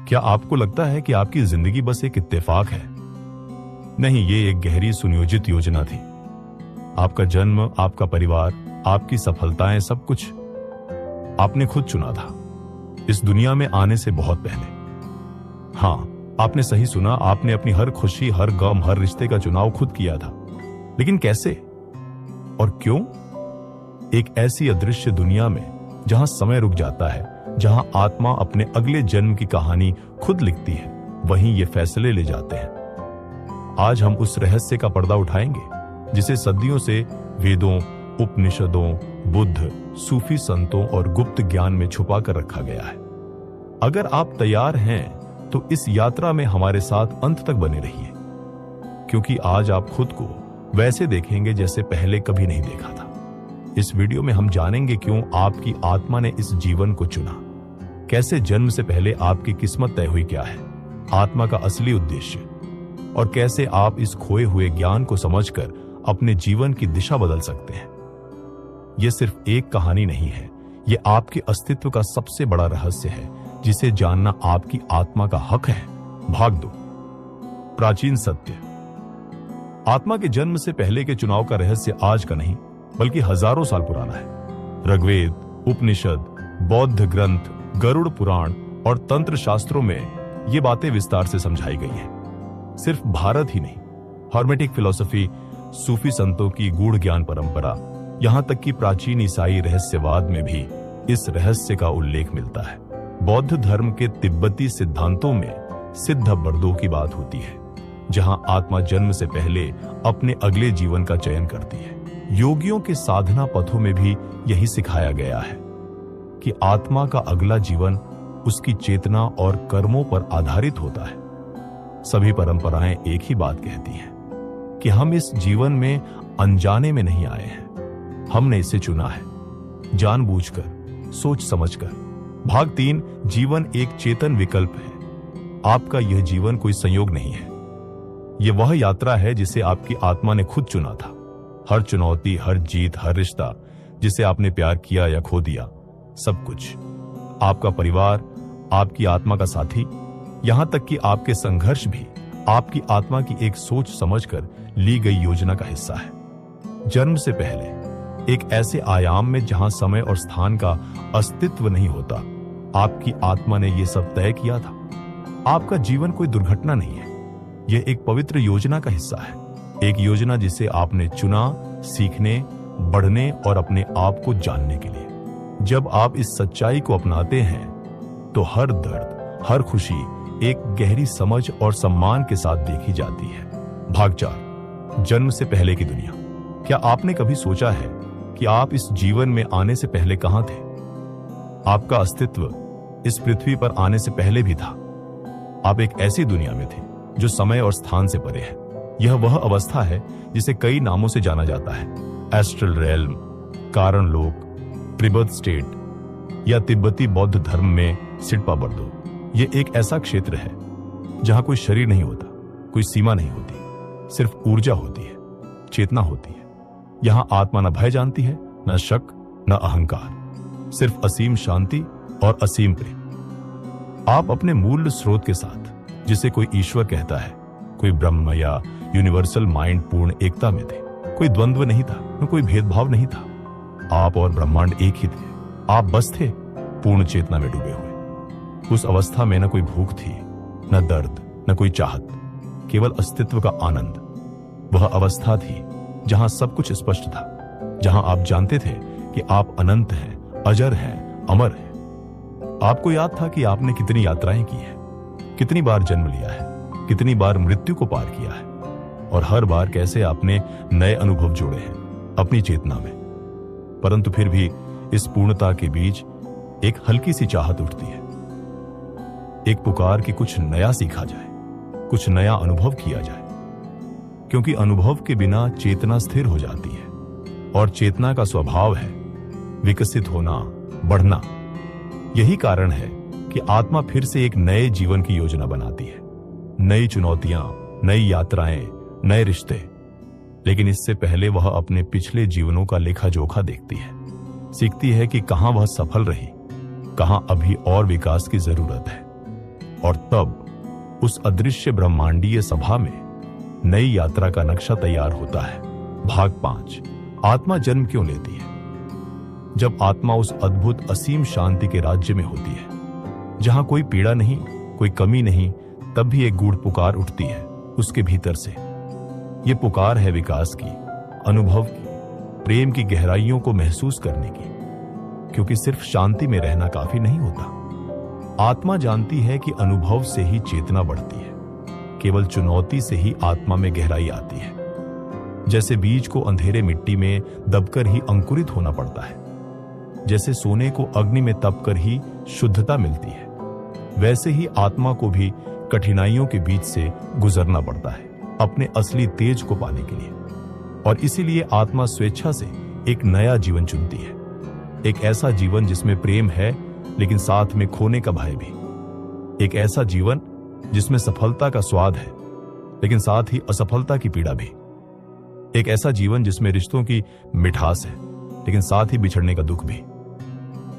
क्या आपको लगता है कि आपकी जिंदगी बस एक इत्तेफाक है? नहीं, ये एक गहरी सुनियोजित योजना थी। आपका जन्म, आपका परिवार, आपकी सफलताएं, सब कुछ आपने खुद चुना था, इस दुनिया में आने से बहुत पहले। हाँ, आपने सही सुना, आपने अपनी हर खुशी, हर गम, हर रिश्ते का चुनाव खुद किया था। लेकिन कैसे और क्यों? एक ऐसी अदृश्य दुनिया में जहां समय रुक जाता है, जहां आत्मा अपने अगले जन्म की कहानी खुद लिखती है, वहीं ये फैसले ले जाते हैं। आज हम उस रहस्य का पर्दा उठाएंगे जिसे सदियों से वेदों, उपनिषदों, बुद्ध, सूफी संतों और गुप्त ज्ञान में छुपा कर रखा गया है। अगर आप तैयार हैं तो इस यात्रा में हमारे साथ अंत तक बने रहिए, क्योंकि आज आप खुद को वैसे देखेंगे जैसे पहले कभी नहीं देखा था। इस वीडियो में हम जानेंगे क्यों आपकी आत्मा ने इस जीवन को चुना, कैसे जन्म से पहले आपकी किस्मत तय हुई क्या है, आत्मा का असली उद्देश्य, और कैसे आप इस खोए हुए ज्ञान को समझकर अपने जीवन की दिशा बदल सकते हैं। यह सिर्फ एक कहानी नहीं है, यह आपके अस्तित्व का सबसे बड़ा रहस्य है, जिसे जानना आपकी आत्मा का हक है। भाग 2, प्राचीन सत्य। आत्मा के जन्म से पहले के चुनाव का रहस्य आज का नहीं, बल्कि हजारों साल पुराना है। ऋग्वेद, उपनिषद, बौद्ध ग्रंथ, गरुड़ पुराण और तंत्र शास्त्रों में ये बातें विस्तार से समझाई गई हैं। सिर्फ भारत ही नहीं, हर्मेटिक फिलॉसफी, सूफी संतों की गूढ़ ज्ञान परंपरा, यहां तक कि प्राचीन ईसाई रहस्यवाद में भी इस रहस्य का उल्लेख मिलता है। बौद्ध धर्म के तिब्बती सिद्धांतों में सिद्ध बर्दों की बात होती है, जहां आत्मा जन्म से पहले अपने अगले जीवन का चयन करती है। योगियों के साधना पथों में भी यही सिखाया गया है कि आत्मा का अगला जीवन उसकी चेतना और कर्मों पर आधारित होता है। सभी परंपराएं एक ही बात कहती हैं कि हम इस जीवन में अनजाने में नहीं आए हैं, हमने इसे चुना है, जानबूझकर, सोच समझकर। भाग 3, जीवन एक चेतन विकल्प है। आपका यह जीवन कोई संयोग नहीं है, यह वह यात्रा है जिसे आपकी आत्मा ने खुद चुना था। हर चुनौती, हर जीत, हर रिश्ता जिसे आपने प्यार किया या खो दिया, सब कुछ, आपका परिवार, आपकी आत्मा का साथी, यहां तक कि आपके संघर्ष भी आपकी आत्मा की एक सोच समझकर ली गई योजना का हिस्सा है। जन्म से पहले एक ऐसे आयाम में जहां समय और स्थान का अस्तित्व नहीं होता, आपकी आत्मा ने यह सब तय किया था। आपका जीवन कोई दुर्घटना नहीं है, यह एक पवित्र योजना का हिस्सा है। एक योजना जिसे आपने चुना, सीखने, बढ़ने और अपने आप को जानने के लिए। जब आप इस सच्चाई को अपनाते हैं तो हर दर्द, हर खुशी एक गहरी समझ और सम्मान के साथ देखी जाती है। भाग 4, जन्म से पहले की दुनिया। क्या आपने कभी सोचा है कि आप इस जीवन में आने से पहले कहां थे? आपका अस्तित्व इस पृथ्वी पर आने से पहले भी था। आप एक ऐसी दुनिया में थे जो समय और स्थान से परे है। यह वह अवस्था है जिसे कई नामों से जाना जाता है: एस्ट्रल रेल्म, कारण लोक, त्रिबर्थ स्टेट या तिब्बती बौद्ध धर्म में सिडपा बर्दो। यह एक ऐसा क्षेत्र है जहां कोई शरीर नहीं होता, कोई सीमा नहीं होती, सिर्फ ऊर्जा होती है, चेतना होती है। यहां आत्मा न भय जानती है, न शक, न अहंकार, सिर्फ असीम शांति और असीम प्रेम। आप अपने मूल स्रोत के साथ, जिसे कोई ईश्वर कहता है, कोई ब्रह्म या यूनिवर्सल माइंड, पूर्ण एकता में थे। कोई द्वंद्व नहीं था, न कोई भेदभाव नहीं था। आप और ब्रह्मांड एक ही थे। आप बस थे, पूर्ण चेतना में डूबे हुए। उस अवस्था में न कोई भूख थी, न दर्द, न कोई चाहत, केवल अस्तित्व का आनंद। वह अवस्था थी जहां सब कुछ स्पष्ट था, जहां आप जानते थे कि आप अनंत हैं, अजर हैं, अमर हैं। आपको याद था कि आपने कितनी यात्राएं की हैं, कितनी बार जन्म लिया है, कितनी बार मृत्यु को पार किया है, और हर बार कैसे आपने नए अनुभव जोड़े हैं अपनी चेतना में। परंतु फिर भी इस पूर्णता के बीच एक हल्की सी चाहत उठती है, एक पुकार कि कुछ नया सीखा जाए, कुछ नया अनुभव किया जाए। क्योंकि अनुभव के बिना चेतना स्थिर हो जाती है, और चेतना का स्वभाव है विकसित होना, बढ़ना। यही कारण है कि आत्मा फिर से एक नए जीवन की योजना बनाती है। नई चुनौतियां, नई यात्राएं, नए रिश्ते। लेकिन इससे पहले वह अपने पिछले जीवनों का लेखा जोखा देखती है, सीखती है कि कहां वह सफल रही, कहां अभी और विकास की जरूरत है। और तब उस अदृश्य ब्रह्मांडीय सभा में नई यात्रा का नक्शा तैयार होता है। भाग 5, आत्मा जन्म क्यों लेती है? जब आत्मा उस अद्भुत असीम शांति के राज्य में होती है जहां कोई पीड़ा नहीं, कोई कमी नहीं, तब भी एक गूढ़ पुकार उठती है उसके भीतर से। ये पुकार है विकास की, अनुभव की, प्रेम की गहराइयों को महसूस करने की, क्योंकि सिर्फ शांति में रहना काफी नहीं होता। आत्मा जानती है कि अनुभव से ही चेतना बढ़ती है, केवल चुनौती से ही आत्मा में गहराई आती है। जैसे बीज को अंधेरे मिट्टी में दबकर ही अंकुरित होना पड़ता है, जैसे सोने को अग्नि में तपकर ही शुद्धता मिलती है, वैसे ही आत्मा को भी कठिनाइयों के बीच से गुजरना पड़ता है अपने असली तेज को पाने के लिए। और इसीलिए आत्मा स्वेच्छा से एक नया जीवन चुनती है, एक ऐसा जीवन जिसमें प्रेम है लेकिन साथ में खोने का भय भी, एक ऐसा जीवन जिसमें सफलता का स्वाद है लेकिन साथ ही असफलता की पीड़ा भी, एक ऐसा जीवन जिसमें रिश्तों की मिठास है लेकिन साथ ही बिछड़ने का दुख भी।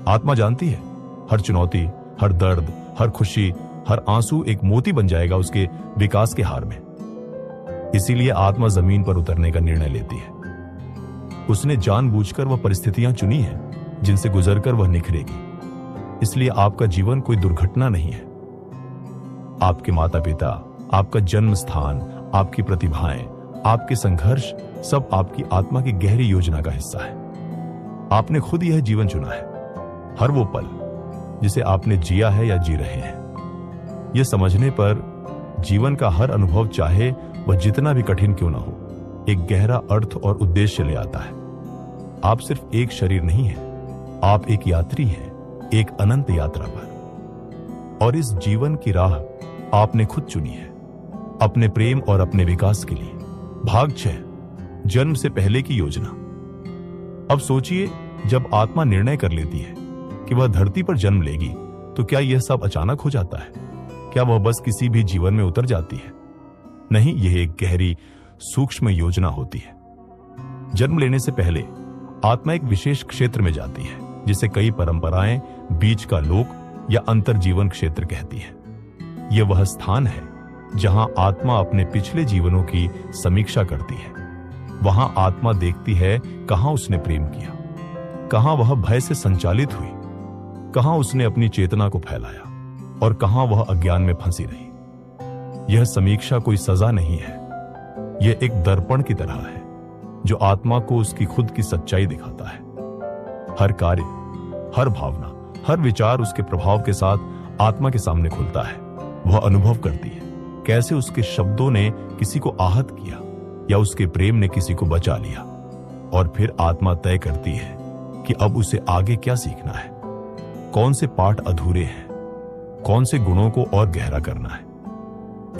आत्मा जानती है हर चुनौती, हर दर्द, हर खुशी, हर आंसू एक मोती बन जाएगा उसके विकास के हार में। इसीलिए आत्मा जमीन पर उतरने का निर्णय लेती है। उसने जानबूझकर वह परिस्थितियां चुनी हैं जिनसे गुजरकर वह निखरेगी। इसलिए आपका जीवन कोई दुर्घटना नहीं है। आपके माता पिता, आपका जन्म स्थान, आपकी प्रतिभाएं, आपके संघर्ष सब आपकी आत्मा की गहरी योजना का हिस्सा है। आपने खुद यह जीवन चुना है, हर वो पल जिसे आपने जिया है या जी रहे हैं। यह समझने पर जीवन का हर अनुभव, चाहे वह जितना भी कठिन क्यों ना हो, एक गहरा अर्थ और उद्देश्य ले आता है। आप सिर्फ एक शरीर नहीं हैं, आप एक यात्री हैं, एक अनंत यात्रा पर। और इस जीवन की राह आपने खुद चुनी है, अपने प्रेम और अपने विकास के लिए। भाग 6, जन्म से पहले की योजना। अब सोचिए, जब आत्मा निर्णय कर लेती है कि वह धरती पर जन्म लेगी, तो क्या यह सब अचानक हो जाता है? क्या वह बस किसी भी जीवन में उतर जाती है? नहीं, यह एक गहरी सूक्ष्म योजना होती है। जन्म लेने से पहले आत्मा एक विशेष क्षेत्र में जाती है जिसे कई परंपराएं बीच का लोक या अंतर्जीवन क्षेत्र कहती है। यह वह स्थान है जहां आत्मा अपने पिछले जीवनों की समीक्षा करती है। वहां आत्मा देखती है कहां उसने प्रेम किया, कहां वह भय से संचालित हुई, कहां उसने अपनी चेतना को फैलाया और कहां वह अज्ञान में फंसी रही। यह समीक्षा कोई सजा नहीं है, यह एक दर्पण की तरह है जो आत्मा को उसकी खुद की सच्चाई दिखाता है। हर कार्य, हर भावना, हर विचार उसके प्रभाव के साथ आत्मा के सामने खुलता है। वह अनुभव करती है कैसे उसके शब्दों ने किसी को आहत किया या उसके प्रेम ने किसी को बचा लिया। और फिर आत्मा तय करती है कि अब उसे आगे क्या सीखना है, कौन से पाठ अधूरे हैं, कौन से गुणों को और गहरा करना है।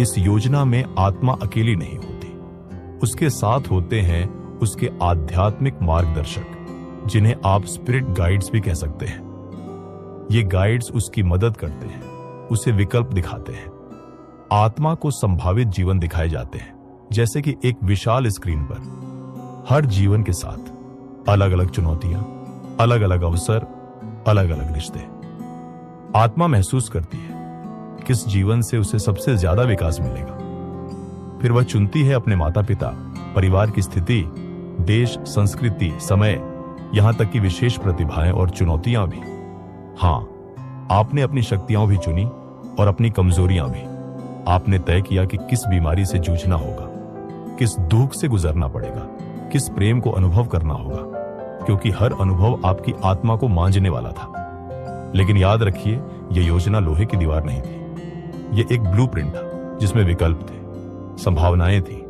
इस योजना में आत्मा अकेली नहीं होती, उसके साथ होते हैं उसके आध्यात्मिक मार्गदर्शक, जिन्हें आप स्पिरिट गाइड्स भी कह सकते हैं। ये गाइड्स उसकी मदद करते हैं, उसे विकल्प दिखाते हैं। आत्मा को संभावित जीवन दिखाए जाते हैं, जैसे कि एक विशाल स्क्रीन पर हर जीवन के साथ अलग अलग चुनौतियां, अलग अलग अवसर, अलग अलग रिश्ते। आत्मा महसूस करती है किस जीवन से उसे सबसे ज्यादा विकास मिलेगा। फिर वह चुनती है अपने माता पिता, परिवार की स्थिति, देश, संस्कृति, समय, यहां तक कि विशेष प्रतिभाएं और चुनौतियां भी। हां, आपने अपनी शक्तियां भी चुनी और अपनी कमजोरियां भी। आपने तय किया कि किस बीमारी से जूझना होगा, किस दुख से गुजरना पड़ेगा, किस प्रेम को अनुभव करना होगा, क्योंकि हर अनुभव आपकी आत्मा को मांझने वाला था। लेकिन याद रखिए, यह योजना लोहे की दीवार नहीं थी। यह एक ब्लूप्रिंट था जिसमें विकल्प थे, संभावनाएं थी।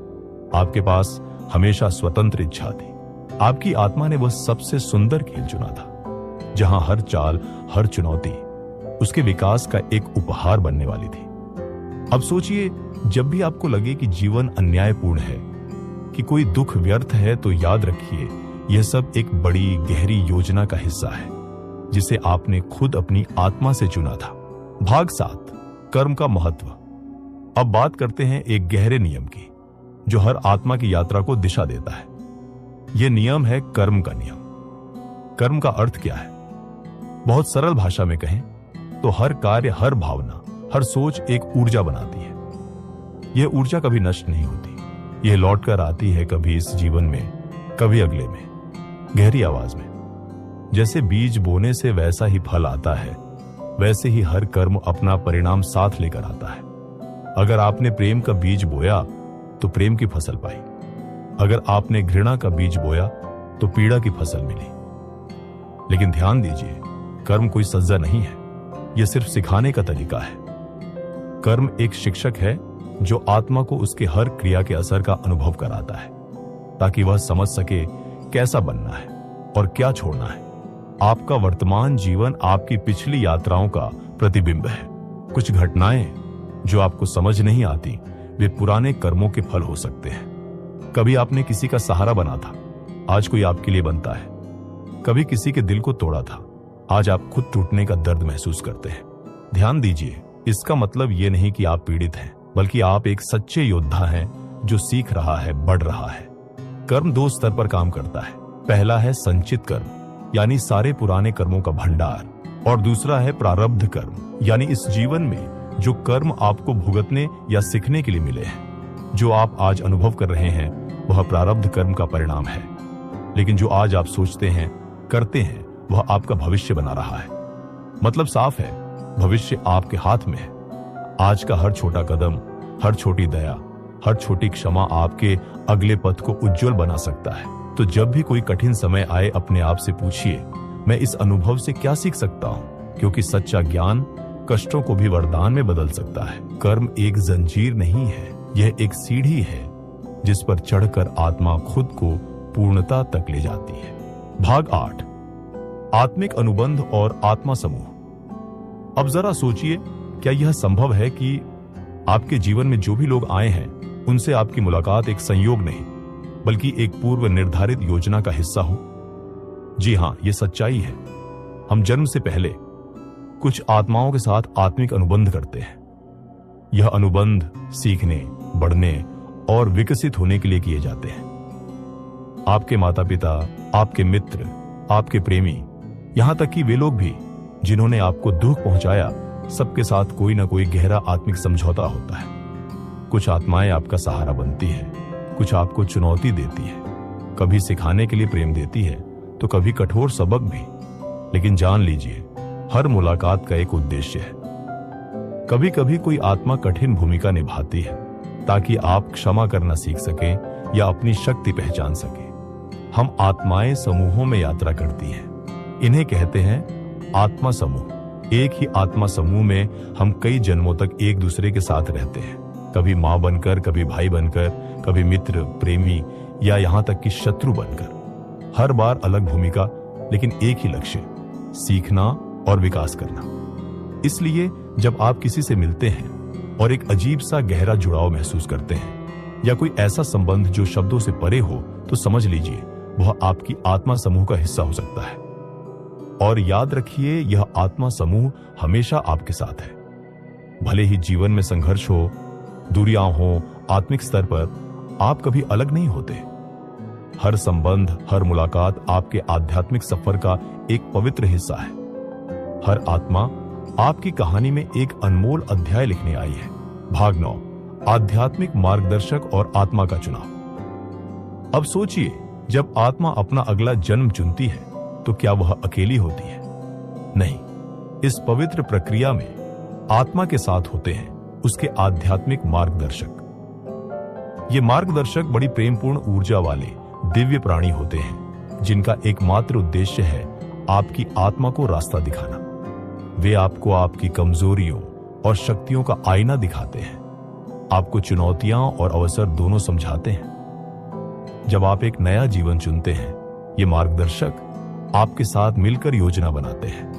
आपके पास हमेशा स्वतंत्र इच्छा थी। आपकी आत्मा ने वह सबसे सुंदर खेल चुना था, जहां हर चाल, हर चुनौती उसके विकास का एक उपहार बनने वाली थी। अब सोचिए, जब भी आपको लगे कि जीवन अन्यायपूर्ण है, कि कोई दुख व्यर्थ है, तो याद रखिए यह सब एक बड़ी गहरी योजना का हिस्सा है जिसे आपने खुद अपनी आत्मा से चुना था। भाग 7, कर्म का महत्व। अब बात करते हैं एक गहरे नियम की जो हर आत्मा की यात्रा को दिशा देता है। यह नियम है कर्म का नियम। कर्म का अर्थ क्या है? बहुत सरल भाषा में कहें तो हर कार्य, हर भावना, हर सोच एक ऊर्जा बनाती है। यह ऊर्जा कभी नष्ट नहीं होती। यह लौटकर आती है कभी इस जीवन में, कभी अगले में, गहरी आवाज में। जैसे बीज बोने से वैसा ही फल आता है, वैसे ही हर कर्म अपना परिणाम साथ लेकर आता है। अगर आपने प्रेम का बीज बोया तो प्रेम की फसल पाई। अगर आपने घृणा का बीज बोया तो पीड़ा की फसल मिली। लेकिन ध्यान दीजिए, कर्म कोई सजा नहीं है, यह सिर्फ सिखाने का तरीका है। कर्म एक शिक्षक है जो आत्मा को उसके हर क्रिया के असर का अनुभव कराता है, ताकि वह समझ सके कैसा बनना है और क्या छोड़ना है। आपका वर्तमान जीवन आपकी पिछली यात्राओं का प्रतिबिंब है। कुछ घटनाएं जो आपको समझ नहीं आती, वे पुराने कर्मों के फल हो सकते हैं। कभी आपने किसी का सहारा बना था, आज कोई आपके लिए बनता है। कभी किसी के दिल को तोड़ा था, आज आप खुद टूटने का दर्द महसूस करते हैं। ध्यान दीजिए, इसका मतलब यह नहीं कि आप पीड़ित हैं, बल्कि आप एक सच्चे योद्धा हैं जो सीख रहा है, बढ़ रहा है। कर्म दो स्तर पर काम करता है। पहला है संचित कर्म, यानी सारे पुराने कर्मों का भंडार, और दूसरा है प्रारब्ध कर्म, यानी इस जीवन में जो कर्म आपको भुगतने या सीखने के लिए मिले हैं। जो आप आज अनुभव कर रहे हैं वह प्रारब्ध कर्म का परिणाम है, लेकिन जो आज आप सोचते हैं, करते हैं, वह आपका भविष्य बना रहा है। मतलब साफ है, भविष्य आपके हाथ में है। आज का हर छोटा कदम, हर छोटी दया, हर छोटी क्षमा आपके अगले पथ को उज्जवल बना सकता है। तो जब भी कोई कठिन समय आए, अपने आप से पूछिए, मैं इस अनुभव से क्या सीख सकता हूं? क्योंकि सच्चा ज्ञान कष्टों को भी वरदान में बदल सकता है। कर्म एक जंजीर नहीं है, यह एक सीढ़ी है जिस पर चढ़कर आत्मा खुद को पूर्णता तक ले जाती है। भाग 8, आत्मिक अनुबंध और आत्मा समूह। अब जरा सोचिए, क्या यह संभव है कि आपके जीवन में जो भी लोग आए हैं, उनसे आपकी मुलाकात एक संयोग नहीं, बल्कि एक पूर्व निर्धारित योजना का हिस्सा हो? जी हां, यह सच्चाई है। हम जन्म से पहले कुछ आत्माओं के साथ आत्मिक अनुबंध करते हैं। यह अनुबंध सीखने, बढ़ने और विकसित होने के लिए किए जाते हैं। आपके माता पिता, आपके मित्र, आपके प्रेमी, यहां तक कि वे लोग भी जिन्होंने आपको दुख पहुंचाया, सबके साथ कोई ना कोई गहरा आत्मिक समझौता होता है। कुछ आत्माएं आपका सहारा बनती है, कुछ आपको चुनौती देती है, कभी सिखाने के लिए प्रेम देती है तो कभी कठोर सबक भी। लेकिन जान लीजिए, हर मुलाकात का एक उद्देश्य है। कभी कभी कोई आत्मा कठिन भूमिका निभाती है ताकि आप क्षमा करना सीख सकें या अपनी शक्ति पहचान सकें। हम आत्माएं समूहों में यात्रा करती हैं। इन्हें कहते हैं आत्मा समूह। एक ही आत्मा समूह में हम कई जन्मों तक एक दूसरे के साथ रहते हैं, कभी मां बनकर, कभी भाई बनकर, कभी मित्र, प्रेमी या यहां तक कि शत्रु बनकर। हर बार अलग भूमिका, लेकिन एक ही लक्ष्य, सीखना और विकास करना। इसलिए जब आप किसी से मिलते हैं और एक अजीब सा गहरा जुड़ाव महसूस करते हैं या कोई ऐसा संबंध जो शब्दों से परे हो, तो समझ लीजिए वह आपकी आत्मा समूह का हिस्सा हो सकता है। और याद रखिए, यह आत्मा समूह हमेशा आपके साथ है। भले ही जीवन में संघर्ष हो, दूरियां हो, आत्मिक स्तर पर आप कभी अलग नहीं होते। हर संबंध, हर मुलाकात आपके आध्यात्मिक सफर का एक पवित्र हिस्सा है। हर आत्मा आपकी कहानी में एक अनमोल अध्याय लिखने आई है। भाग 9, आध्यात्मिक मार्गदर्शक और आत्मा का चुनाव। अब सोचिए, जब आत्मा अपना अगला जन्म चुनती है तो क्या वह अकेली होती है? नहीं, इस पवित्र प्रक्रिया में आत्मा के साथ होते हैं उसके आध्यात्मिक मार्गदर्शक। ये मार्गदर्शक बड़ी प्रेमपूर्ण ऊर्जा वाले दिव्य प्राणी होते हैं जिनका एकमात्र उद्देश्य है आपकी आत्मा को रास्ता दिखाना। वे आपको आपकी कमजोरियों और शक्तियों का आईना दिखाते हैं, आपको चुनौतियां और अवसर दोनों समझाते हैं। जब आप एक नया जीवन चुनते हैं, ये मार्गदर्शक आपके साथ मिलकर योजना बनाते हैं।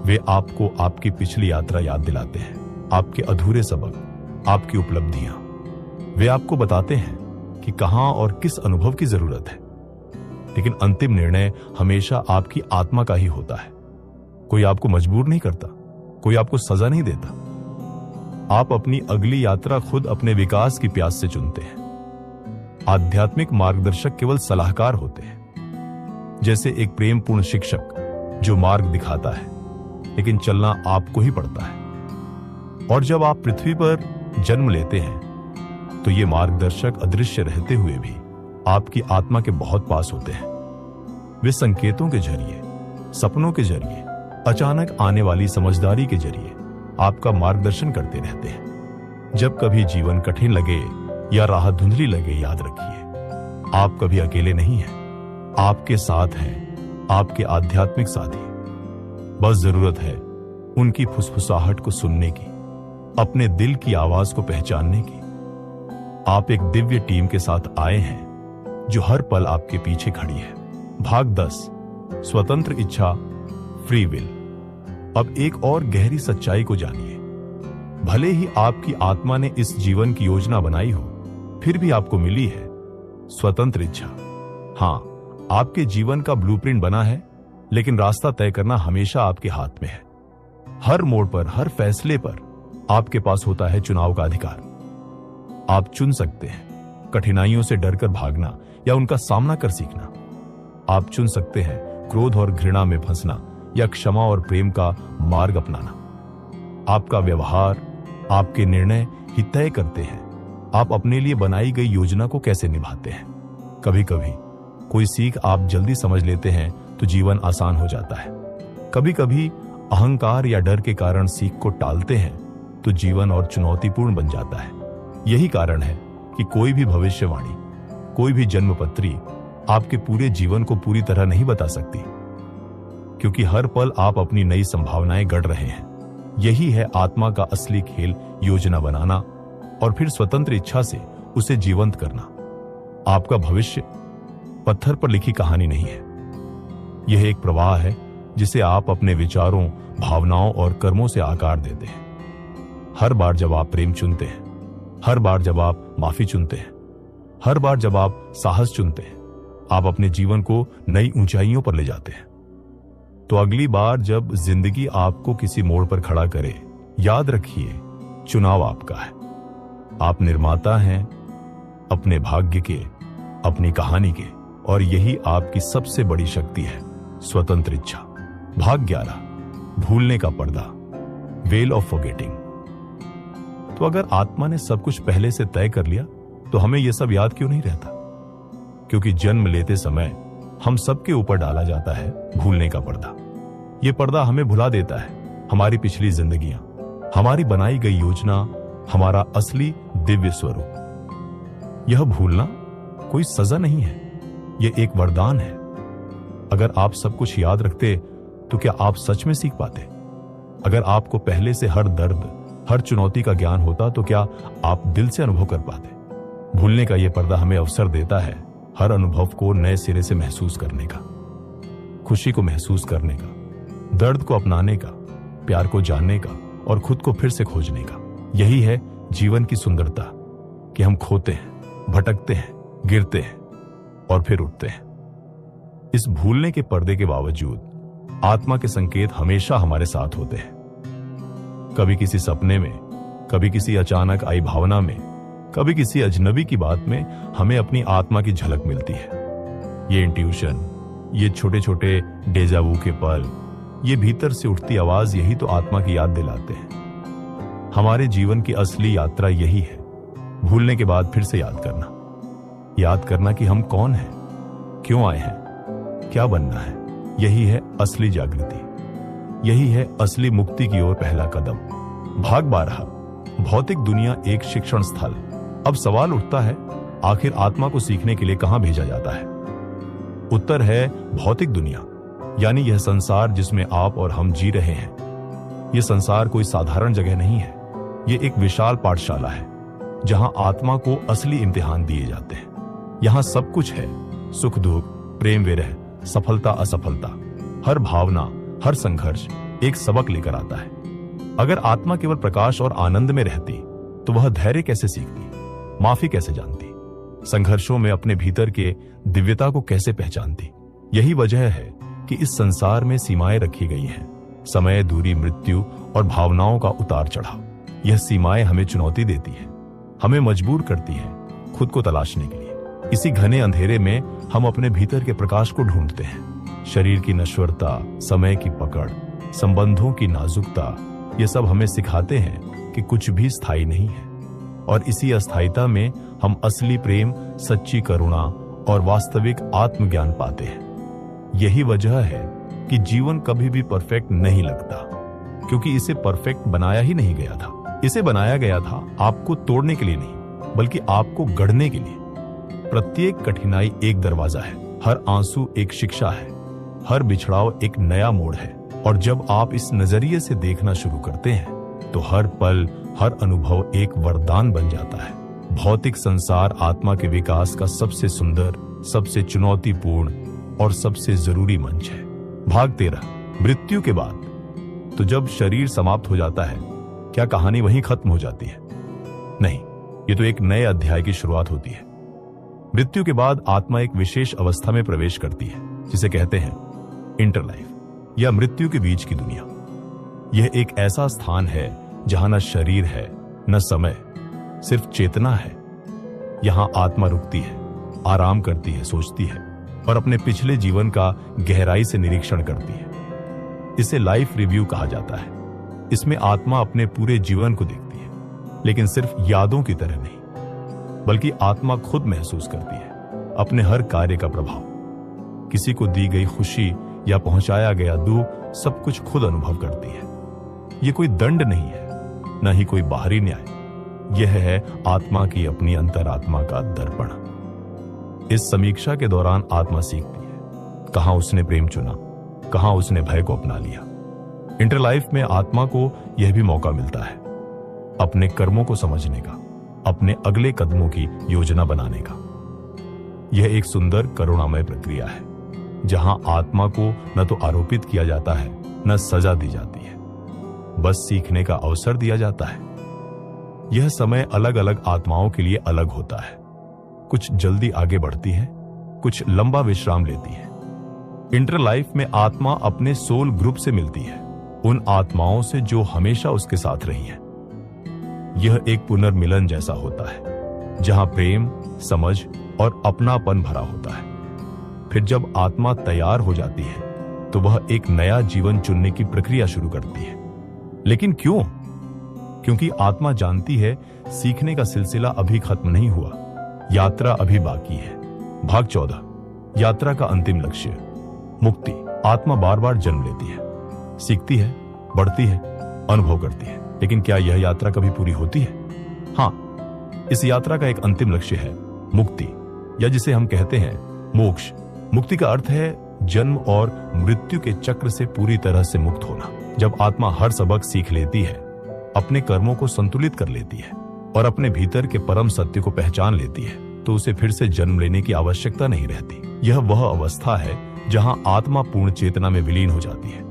वे आपको आपकी पिछली यात्रा याद दिलाते हैं, आपके अधूरे सबक, आपकी उपलब्धियां। वे आपको बताते हैं कि कहां और किस अनुभव की जरूरत है। लेकिन अंतिम निर्णय हमेशा आपकी आत्मा का ही होता है। कोई आपको मजबूर नहीं करता, कोई आपको सजा नहीं देता। आप अपनी अगली यात्रा खुद अपने विकास की प्यास से चुनते हैं। आध्यात्मिक मार्गदर्शक केवल सलाहकार होते हैं, जैसे एक प्रेमपूर्ण शिक्षक जो मार्ग दिखाता है, लेकिन चलना आपको ही पड़ता है। और जब आप पृथ्वी पर जन्म लेते हैं तो ये मार्गदर्शक अदृश्य रहते हुए भी आपकी आत्मा के बहुत पास होते हैं। वे संकेतों के जरिए, सपनों के जरिए, अचानक आने वाली समझदारी के जरिए आपका मार्गदर्शन करते रहते हैं। जब कभी जीवन कठिन लगे या राह धुंधली लगे, याद रखिए आप कभी अकेले नहीं हैं। आपके साथ हैं आपके आध्यात्मिक साथी। बस जरूरत है उनकी फुसफुसाहट को सुनने की, अपने दिल की आवाज को पहचानने की। आप एक दिव्य टीम के साथ आए हैं जो हर पल आपके पीछे खड़ी है। भाग 10, स्वतंत्र इच्छा, फ्री विल। अब एक और गहरी सच्चाई को जानिए। भले ही आपकी आत्मा ने इस जीवन की योजना बनाई हो, फिर भी आपको मिली है स्वतंत्र इच्छा। हां, आपके जीवन का ब्लूप्रिंट बना है, लेकिन रास्ता तय करना हमेशा आपके हाथ में है। हर मोड़ पर, हर फैसले पर आपके पास होता है चुनाव का अधिकार। आप चुन सकते हैं कठिनाइयों से डरकर भागना या उनका सामना कर सीखना। आप चुन सकते हैं क्रोध और घृणा में फंसना या क्षमा और प्रेम का मार्ग अपनाना। आपका व्यवहार, आपके निर्णय ही तय करते हैं आप अपने लिए बनाई गई योजना को कैसे निभाते हैं। कभी कभी कोई सीख आप जल्दी समझ लेते हैं तो जीवन आसान हो जाता है। कभी कभी अहंकार या डर के कारण सीख को टालते हैं तो जीवन और चुनौतीपूर्ण बन जाता है। यही कारण है कि कोई भी भविष्यवाणी, कोई भी जन्मपत्री आपके पूरे जीवन को पूरी तरह नहीं बता सकती, क्योंकि हर पल आप अपनी नई संभावनाएं गढ़ रहे हैं। यही है आत्मा का असली खेल, योजना बनाना और फिर स्वतंत्र इच्छा से उसे जीवंत करना। आपका भविष्य पत्थर पर लिखी कहानी नहीं है। यह एक प्रवाह है जिसे आप अपने विचारों, भावनाओं और कर्मों से आकार देते हैं। हर बार जब आप प्रेम चुनते हैं, हर बार जब आप माफी चुनते हैं, हर बार जब आप साहस चुनते हैं, आप अपने जीवन को नई ऊंचाइयों पर ले जाते हैं। तो अगली बार जब जिंदगी आपको किसी मोड़ पर खड़ा करे, याद रखिए चुनाव आपका है। आप निर्माता हैं अपने भाग्य के, अपनी कहानी के, और यही आपकी सबसे बड़ी शक्ति है, स्वतंत्र इच्छा। भाग 11, भूलने का पर्दा, वेल ऑफ फॉरगेटिंग। तो अगर आत्मा ने सब कुछ पहले से तय कर लिया तो हमें यह सब याद क्यों नहीं रहता? क्योंकि जन्म लेते समय हम सबके ऊपर डाला जाता है भूलने का पर्दा। यह पर्दा हमें भुला देता है हमारी पिछली जिंदगियां, हमारी बनाई गई योजना, हमारा असली दिव्य स्वरूप। यह भूलना कोई सजा नहीं है, यह एक वरदान है। अगर आप सब कुछ याद रखते तो क्या आप सच में सीख पाते? अगर आपको पहले से हर दर्द, हर चुनौती का ज्ञान होता तो क्या आप दिल से अनुभव कर पाते? भूलने का यह पर्दा हमें अवसर देता है हर अनुभव को नए सिरे से महसूस करने का, खुशी को महसूस करने का, दर्द को अपनाने का, प्यार को जानने का और खुद को फिर से खोजने का। यही है जीवन की सुंदरता कि हम खोते हैं, भटकते हैं, गिरते हैं और फिर उठते हैं। इस भूलने के पर्दे के बावजूद आत्मा के संकेत हमेशा हमारे साथ होते हैं। कभी किसी सपने में, कभी किसी अचानक आई भावना में, कभी किसी अजनबी की बात में हमें अपनी आत्मा की झलक मिलती है। ये इंट्यूशन, ये छोटे छोटे डेजावू के पल, ये भीतर से उठती आवाज, यही तो आत्मा की याद दिलाते हैं। हमारे जीवन की असली यात्रा यही है, भूलने के बाद फिर से याद करना कि हम कौन हैं, क्यों आए हैं, क्या बनना है। यही है असली जागृति, यही है असली मुक्ति की ओर पहला कदम। भाग 12, भौतिक दुनिया एक शिक्षण स्थल। अब सवाल उठता है, आखिर आत्मा को सीखने के लिए कहां भेजा जाता है? उत्तर है भौतिक दुनिया, यानी यह संसार जिसमें आप और हम जी रहे हैं। यह संसार कोई साधारण जगह नहीं है, यह एक विशाल पाठशाला है जहां आत्मा को असली इम्तिहान दिए जाते हैं। यहां सब कुछ है, सुख दुख, प्रेम विरह, सफलता असफलता, हर भावना, हर संघर्ष एक सबक लेकर आता है। अगर आत्मा केवल प्रकाश और आनंद में रहती तो वह धैर्य कैसे सीखती, माफी कैसे जानती, संघर्षों में अपने भीतर के दिव्यता को कैसे पहचानती? यही वजह है कि इस संसार में सीमाएं रखी गई हैं, समय, दूरी, मृत्यु और भावनाओं का उतार चढ़ाव। यह सीमाएं हमें चुनौती देती है, हमें मजबूर करती है खुद को तलाशने के लिए। इसी घने अंधेरे में हम अपने भीतर के प्रकाश को ढूंढते हैं। शरीर की नश्वरता, समय की पकड़, संबंधों की नाजुकता, ये सब हमें सिखाते हैं कि कुछ भी स्थायी नहीं है, और इसी अस्थायीता में हम असली प्रेम, सच्ची करुणा और वास्तविक आत्मज्ञान पाते हैं। यही वजह है कि जीवन कभी भी परफेक्ट नहीं लगता, क्योंकि इसे परफेक्ट बनाया ही नहीं गया था। इसे बनाया गया था आपको तोड़ने के लिए नहीं, बल्कि आपको गढ़ने के लिए। प्रत्येक कठिनाई एक दरवाजा है, हर आंसू एक शिक्षा है, हर बिछड़ाव एक नया मोड़ है। और जब आप इस नजरिए से देखना शुरू करते हैं तो हर पल, हर अनुभव एक वरदान बन जाता है। भौतिक संसार आत्मा के विकास का सबसे सुंदर, सबसे चुनौतीपूर्ण और सबसे जरूरी मंच है। भाग 13, मृत्यु के बाद। तो जब शरीर समाप्त हो जाता है, क्या कहानी वहीं खत्म हो जाती है? नहीं, ये तो एक नए अध्याय की शुरुआत होती है। मृत्यु के बाद आत्मा एक विशेष अवस्था में प्रवेश करती है, जिसे कहते हैं इंटरलाइफ या मृत्यु के बीच की दुनिया। यह एक ऐसा स्थान है जहां न शरीर है, न समय, सिर्फ चेतना है। यहां आत्मा रुकती है, आराम करती है, सोचती है और अपने पिछले जीवन का गहराई से निरीक्षण करती है। इसे लाइफ रिव्यू कहा जाता है। इसमें आत्मा अपने पूरे जीवन को देखती है, लेकिन सिर्फ यादों की तरह नहीं, बल्कि आत्मा खुद महसूस करती है अपने हर कार्य का प्रभाव। किसी को दी गई खुशी या पहुंचाया गया दुख, सब कुछ खुद अनुभव करती है। यह कोई दंड नहीं है, न ही कोई बाहरी न्याय। यह है आत्मा की अपनी अंतरात्मा का दर्पण। इस समीक्षा के दौरान आत्मा सीखती है कहां उसने प्रेम चुना, कहां उसने भय को अपना लिया। इंटरलाइफ में आत्मा को यह भी मौका मिलता है अपने कर्मों को समझने का, अपने अगले कदमों की योजना बनाने का। यह एक सुंदर करुणामय प्रक्रिया है, जहां आत्मा को न तो आरोपित किया जाता है, न सजा दी जाती है, बस सीखने का अवसर दिया जाता है। यह समय अलग अलग आत्माओं के लिए अलग होता है। कुछ जल्दी आगे बढ़ती है, कुछ लंबा विश्राम लेती है। इंटर लाइफ में आत्मा अपने सोल ग्रुप से मिलती है, उन आत्माओं से जो हमेशा उसके साथ रही है। यह एक पुनर्मिलन जैसा होता है, जहां प्रेम, समझ और अपनापन भरा होता है। फिर जब आत्मा तैयार हो जाती है तो वह एक नया जीवन चुनने की प्रक्रिया शुरू करती है। लेकिन क्यों? क्योंकि आत्मा जानती है सीखने का सिलसिला अभी खत्म नहीं हुआ, यात्रा अभी बाकी है। भाग 14, यात्रा का अंतिम लक्ष्य, मुक्ति। आत्मा बार बार जन्म लेती है, सीखती है, बढ़ती है, अनुभव करती है, लेकिन क्या यह यात्रा कभी पूरी होती है? हाँ, इस यात्रा का एक अंतिम लक्ष्य है मुक्ति, या जिसे हम कहते हैं मोक्ष। मुक्ति का अर्थ है जन्म और मृत्यु के चक्र से पूरी तरह से मुक्त होना। जब आत्मा हर सबक सीख लेती है, अपने कर्मों को संतुलित कर लेती है और अपने भीतर के परम सत्य को पहचान लेती है, तो उसे फिर से जन्म लेने की आवश्यकता नहीं रहती। यह वह अवस्था है जहां आत्मा पूर्ण चेतना में विलीन हो जाती है,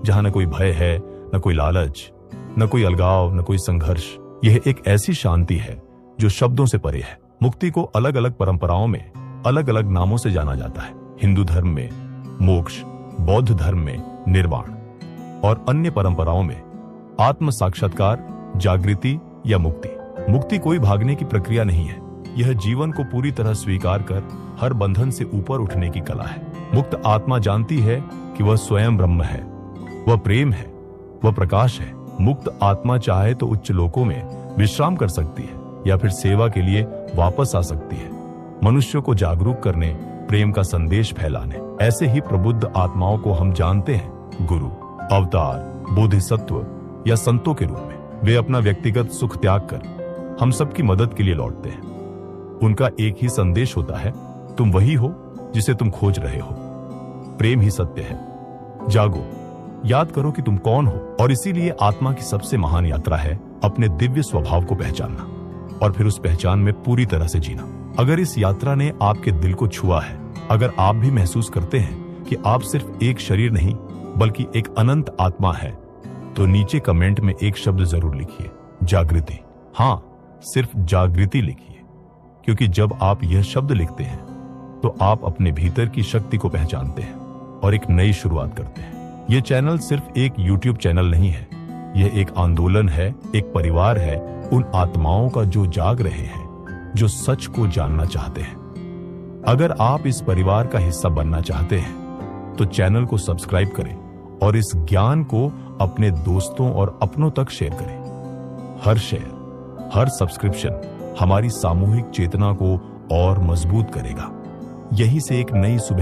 जहां न कोई भय है, न कोई लालच, न कोई अलगाव, न कोई संघर्ष। यह एक ऐसी शांति है जो शब्दों से परे है। मुक्ति को अलग अलग परंपराओं में अलग अलग नामों से जाना जाता है। हिंदू धर्म में मोक्ष, बौद्ध धर्म में निर्वाण और अन्य परंपराओं में आत्म साक्षात्कार, जागृति या मुक्ति। मुक्ति कोई भागने की प्रक्रिया नहीं है, यह जीवन को पूरी तरह स्वीकार कर हर बंधन से ऊपर उठने की कला है। मुक्त आत्मा जानती है कि वह स्वयं ब्रह्म है, वह प्रेम है, वह प्रकाश है। मुक्त आत्मा चाहे तो उच्च लोकों में विश्राम कर सकती है या फिर सेवा के लिए वापस आ सकती है, मनुष्यों को जागरूक करने, प्रेम का संदेश फैलाने। ऐसे ही प्रबुद्ध आत्माओं को हम जानते हैं गुरु, अवतार, बोधिसत्व या संतों के रूप में। वे अपना व्यक्तिगत सुख त्याग कर हम सबकी मदद के लिए लौटते हैं। उनका एक ही संदेश होता है, तुम वही हो जिसे तुम खोज रहे हो। प्रेम ही सत्य है। जागो, याद करो कि तुम कौन हो। और इसीलिए आत्मा की सबसे महान यात्रा है अपने दिव्य स्वभाव को पहचानना और फिर उस पहचान में पूरी तरह से जीना। अगर इस यात्रा ने आपके दिल को छुआ है, अगर आप भी महसूस करते हैं कि आप सिर्फ एक शरीर नहीं बल्कि एक अनंत आत्मा है, तो नीचे कमेंट में एक शब्द जरूर लिखिए, जागृति। हाँ, सिर्फ जागृति लिखिए, क्योंकि जब आप यह शब्द लिखते हैं तो आप अपने भीतर की शक्ति को पहचानते हैं और एक नई शुरुआत करते हैं। यह चैनल सिर्फ एक YouTube चैनल नहीं है, यह एक आंदोलन है, एक परिवार है उन आत्माओं का जो जाग रहे हैं, जो सच को जानना चाहते हैं। अगर आप इस परिवार का हिस्सा बनना चाहते हैं तो चैनल को सब्सक्राइब करें और इस ज्ञान को अपने दोस्तों और अपनों तक शेयर करें। हर शेयर, हर सब्सक्रिप्शन हमारी सामूहिक चेतना को और मजबूत करेगा। यहीं से एक नई सुबह